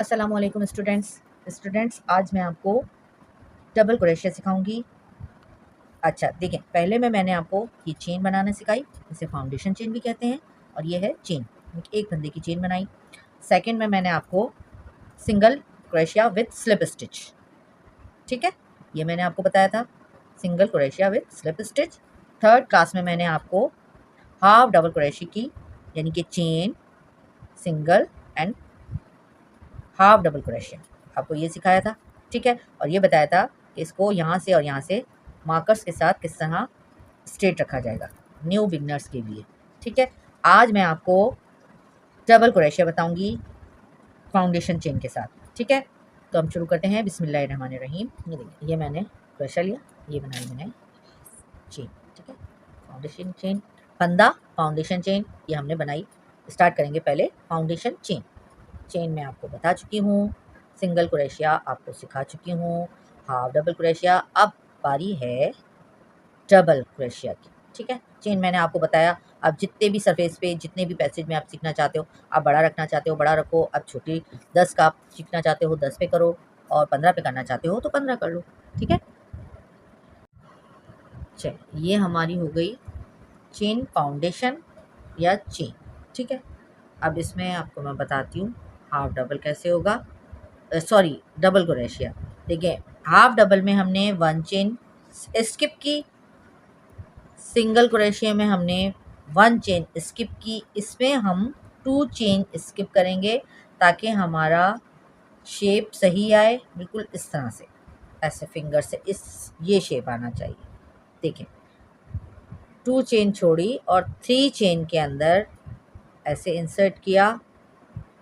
अस्सलाम वालेकुम स्टूडेंट्स, आज मैं आपको डबल क्रोशिया सिखाऊंगी। अच्छा देखें, पहले में मैंने आपको ये चेन बनाना सिखाई, इसे फाउंडेशन चेन भी कहते हैं, और ये है चेन, एक फंदे की चेन बनाई। सेकंड में मैंने आपको single crochet with slip stitch, ठीक है, ये मैंने आपको बताया था, single crochet with slip stitch. Third class में मैंने आपको हाफ डबल क्रोशिया की, यानी कि chain, single and half double crochet, आपको ये सिखाया था, ठीक है, और ये बताया था कि इसको यहाँ से और यहाँ से मार्कर्स के साथ किस तरह स्ट्रेट रखा जाएगा न्यू बिगनर्स के लिए, ठीक है। आज मैं आपको डबल क्रोशिया बताऊंगी फाउंडेशन चेन के साथ, ठीक है। तो हम शुरू करते हैं। बिस्मिल्लाहिर्रहमानिर्रहीम। ये देखिए, ये मैंने क्रोशिया लिया, ये बनाई मैंने चेन, ठीक है, फाउंडेशन चेन, फंदा फाउंडेशन चेन, ये हमने बनाई। स्टार्ट करेंगे पहले फाउंडेशन चेन। चेन मैं आपको बता चुकी हूँ, सिंगल क्रोशिया आपको सिखा चुकी हूँ, हाफ डबल क्रोशिया, अब बारी है डबल क्रोशिया की, ठीक है। चेन मैंने आपको बताया, अब जितने भी सरफेस पे, जितने भी पैसेज में आप सीखना चाहते हो, आप बड़ा रखना चाहते हो बड़ा रखो, अब छोटी 10 का आप सीखना चाहते हो 10 पे करो, और 15 पे करना चाहते हो तो 15 कर लो, ठीक है। चलिए, ये हमारी हो गई चेन फाउंडेशन या चेन, ठीक है। अब इसमें आपको मैं बताती हूँ हाफ डबल कैसे होगा, सॉरी डबल क्रोशिया। देखिए, हाफ डबल में हमने 1 चेन स्किप की, सिंगल क्रोशिया में हमने 1 चेन स्किप की, इसमें हम 2 चेन स्किप करेंगे ताकि हमारा शेप सही आए, बिल्कुल इस तरह से, ऐसे फिंगर से इस ये शेप आना चाहिए। देखें, 2 चेन छोड़ी और 3 चेन के अंदर ऐसे इंसर्ट किया,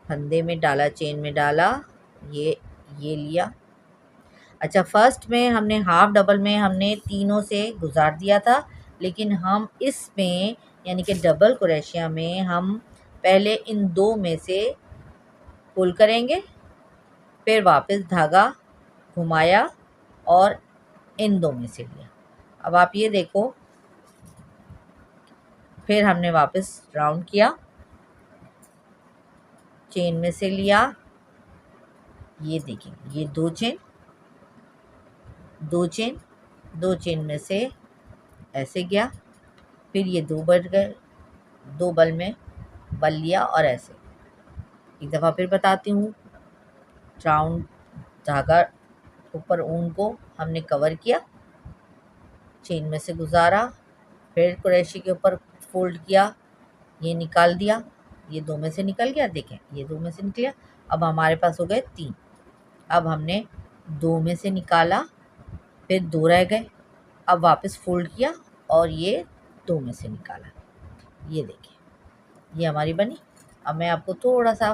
फंदे में डाला, चेन में डाला, ये लिया। अच्छा, फर्स्ट में हमने हाफ डबल में हमने तीनों से गुजार दिया था, लेकिन हम इसमें यानी कि डबल क्रोशिया में हम पहले इन 2 में से पुल करेंगे, फिर वापस धागा घुमाया और इन 2 में से लिया। अब आप ये देखो, फिर हमने वापस राउंड किया, चेन में से लिया, ये देखिए, ये 2 चेन, 2 चेन, 2 चेन में से ऐसे गया, फिर ये 2 बढ़ गए, 2 बल में बल लिया और ऐसे। एक दफ़ा फिर बताती हूँ, राउंड धागा ऊपर ऊन को हमने कवर किया, चेन में से गुजारा, फिर क्रोशिया के ऊपर फोल्ड किया, ये निकाल दिया, ये 2 में से निकल गया, देखें ये 2 में से निकला। अब हमारे पास हो गए 3, अब हमने 2 में से निकाला, फिर 2 रह गए, अब वापस फोल्ड किया और ये 2 में से निकाला, ये देखिए ये हमारी बनी। अब मैं आपको थोड़ा सा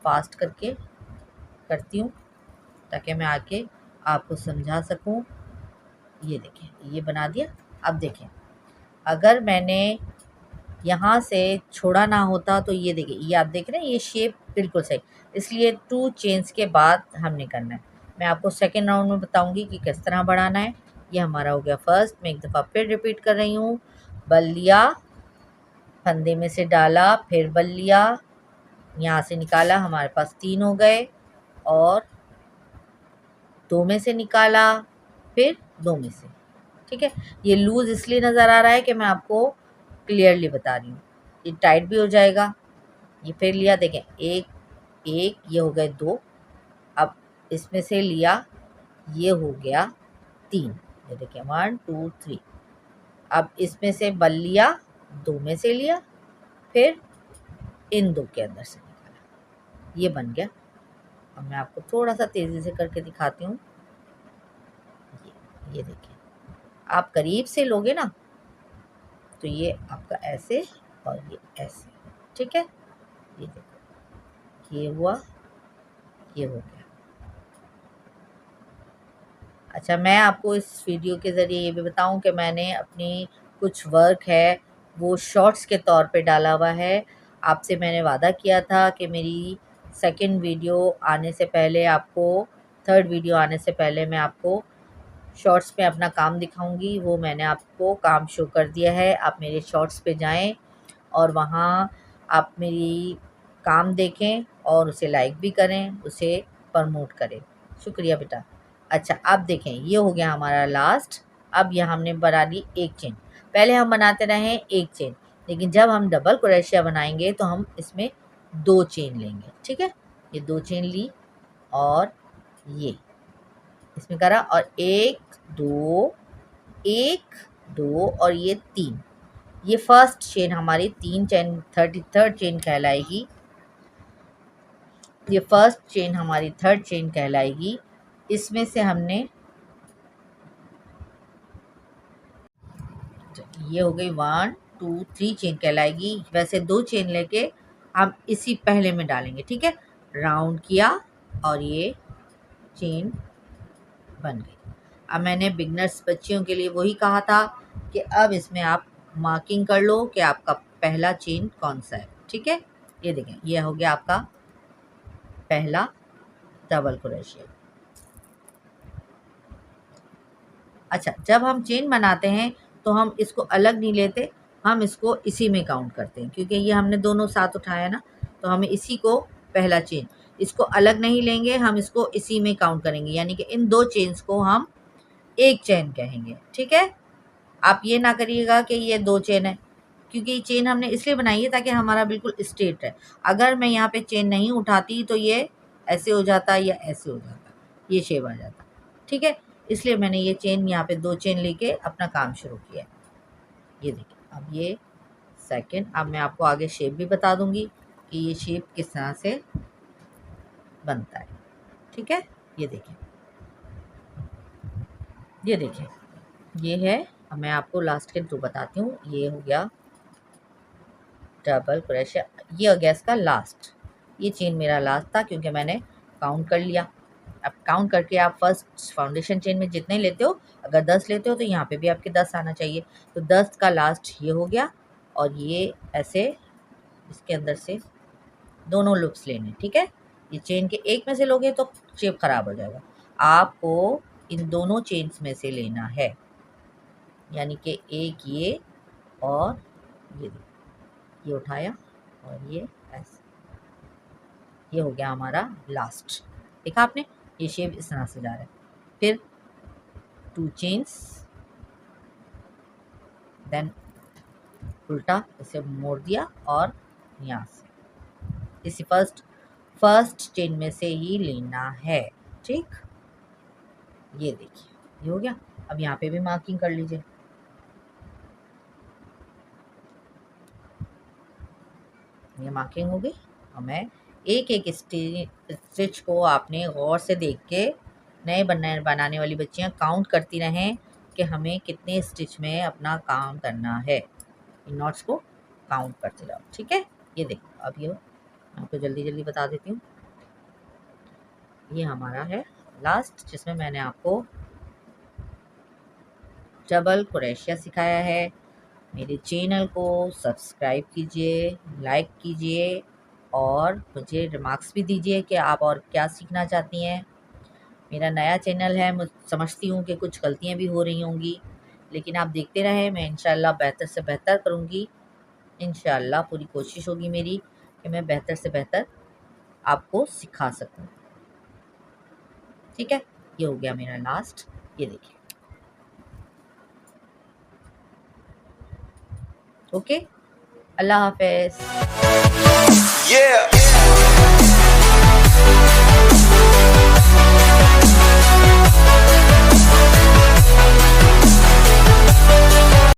फास्ट करके करती हूँ ताकि मैं आके आपको समझा सकूँ। ये देखें, ये बना दिया। अब देखें, अगर मैंने यहाँ से छोड़ा ना होता तो ये देखिए, ये आप देख रहे हैं, ये शेप बिल्कुल सही, इसलिए 2 चेन्स के बाद हमने करना है। मैं आपको सेकेंड राउंड में बताऊंगी कि किस तरह बढ़ाना है। ये हमारा हो गया फर्स्ट, मैं एक दफ़ा फिर रिपीट कर रही हूँ, बल लिया, फंदे में से डाला, फिर बल लिया, यहाँ से निकाला, हमारे पास 3 हो गए, और 2 में से निकाला, फिर 2 में से, ठीक है। ये लूज़ इसलिए नज़र आ रहा है कि मैं आपको क्लियरली बता रही हूँ, ये टाइट भी हो जाएगा। ये फिर लिया, देखें, एक, ये हो गए 2, अब इसमें से लिया, ये हो गया 3, ये देखें 1 2 3, अब इसमें से बल लिया, 2 में से लिया, फिर इन 2 के अंदर से निकाला, ये बन गया। अब मैं आपको थोड़ा सा तेज़ी से करके दिखाती हूँ। ये देखिए, आप करीब से लोगे ना तो ये आपका ऐसे और ये ऐसे, ठीक है। ये देखो, ये हुआ, ये हो गया। अच्छा, मैं आपको इस वीडियो के ज़रिए ये भी बताऊं कि मैंने अपनी कुछ वर्क है वो शॉर्ट्स के तौर पे डाला हुआ है। आपसे मैंने वादा किया था कि मेरी सेकंड वीडियो आने से पहले, आपको थर्ड वीडियो आने से पहले मैं आपको शॉर्ट्स पे अपना काम दिखाऊंगी। वो मैंने आपको काम शो कर दिया है। आप मेरे शॉर्ट्स पे जाएं और वहाँ आप मेरी काम देखें और उसे लाइक भी करें, उसे प्रमोट करे। शुक्रिया बेटा। अच्छा अब देखें, ये हो गया हमारा लास्ट। अब यहाँ हमने बना ली एक चेन। पहले हम बनाते रहे एक चेन, लेकिन जब हम डबल क्रोशिया बनाएंगे तो हम इसमें 2 चेन लेंगे। ठीक है, ये 2 चेन ली और ये इसमें करा और 1 2 1 2 और ये 3। ये फर्स्ट चेन हमारी 3 चेन 33rd चेन कहलाएगी। ये फर्स्ट चेन हमारी 3rd चेन कहलाएगी। इसमें से हमने ये हो गई 1 2 3 चेन कहलाएगी। वैसे 2 चेन लेके हम इसी पहले में डालेंगे। ठीक है, राउंड किया और ये चेन बन गई। अब मैंने बिगनर्स बच्चियों के लिए वही कहा था कि अब इसमें आप मार्किंग कर लो कि आपका पहला चेन कौन सा है। ठीक है, ये देखें, ये हो गया आपका पहला डबल क्रोशिया। अच्छा, जब हम चेन बनाते हैं तो हम इसको अलग नहीं लेते, हम इसको इसी में काउंट करते हैं, क्योंकि ये हमने दोनों साथ उठाया ना, तो हमें इसी को पहला चेन, इसको अलग नहीं लेंगे, हम इसको इसी में काउंट करेंगे। यानी कि इन 2 चेन्स को हम एक चेन कहेंगे। ठीक है, आप ये ना करिएगा कि ये 2 चेन है, क्योंकि ये चेन हमने इसलिए बनाई है ताकि हमारा बिल्कुल स्ट्रेट है। अगर मैं यहाँ पे चेन नहीं उठाती तो ये ऐसे हो जाता या ऐसे हो जाता, ये शेप आ जाता। ठीक है, इसलिए मैंने ये चेन यहाँ पे 2 चेन लेके अपना काम शुरू किया। ये देखिए, अब ये सेकंड। अब मैं आपको आगे शेप भी बता दूंगी कि ये शेप किस तरह से बनता है। ठीक है, ये देखिए, ये देखिए, ये है। अब मैं आपको लास्ट के 2 बताती हूँ। ये हो गया डबल क्रोशिया, ये हो गया इसका लास्ट। ये चेन मेरा लास्ट था क्योंकि मैंने काउंट कर लिया। अब काउंट करके आप फर्स्ट फाउंडेशन चेन में जितने लेते हो, अगर 10 लेते हो तो यहाँ पे भी आपके 10 आना चाहिए। तो 10 का लास्ट ये हो गया और ये ऐसे इसके अंदर से दोनों लूप्स लेने। ठीक है, ये चेन के एक में से लोगे तो शेप खराब हो जाएगा, आपको इन दोनों चेन्स में से लेना है। यानी कि एक ये और ये उठाया और ये ऐसे, ये हो गया हमारा लास्ट। देखा आपने, ये शेप इस तरह से जा रहा है। फिर 2 चेन्स, देन उल्टा इसे मोड़ दिया और यहाँ से इसी फर्स्ट चेन में से ही लेना है। ठीक, ये देखिए, ये हो गया। अब यहाँ पे भी मार्किंग कर लीजिए। ये मार्किंग हो गई। और मैं एक एक स्टिच को आपने गौर से देख के, नए बनाने वाली बच्चियां काउंट करती रहें कि हमें कितने स्टिच में अपना काम करना है। इन नॉट्स को काउंट करते जाओ। ठीक है, ये देखो, अब ये आपको जल्दी जल्दी बता देती हूँ। ये हमारा है लास्ट, जिसमें मैंने आपको डबल क्रोशिया सिखाया है। मेरे चैनल को सब्सक्राइब कीजिए, लाइक कीजिए और मुझे रिमार्क्स भी दीजिए कि आप और क्या सीखना चाहती हैं। मेरा नया चैनल है, मैं समझती हूँ कि कुछ गलतियाँ भी हो रही होंगी, लेकिन आप देखते रहें, मैं इंशाल्लाह बेहतर से बेहतर करूँगी। इंशाल्लाह पूरी कोशिश होगी मेरी कि मैं बेहतर से बेहतर आपको सिखा सकूँ। ठीक है, ये हो गया मेरा लास्ट। ये देखिए, ओके, अल्लाह हाफ़िज़।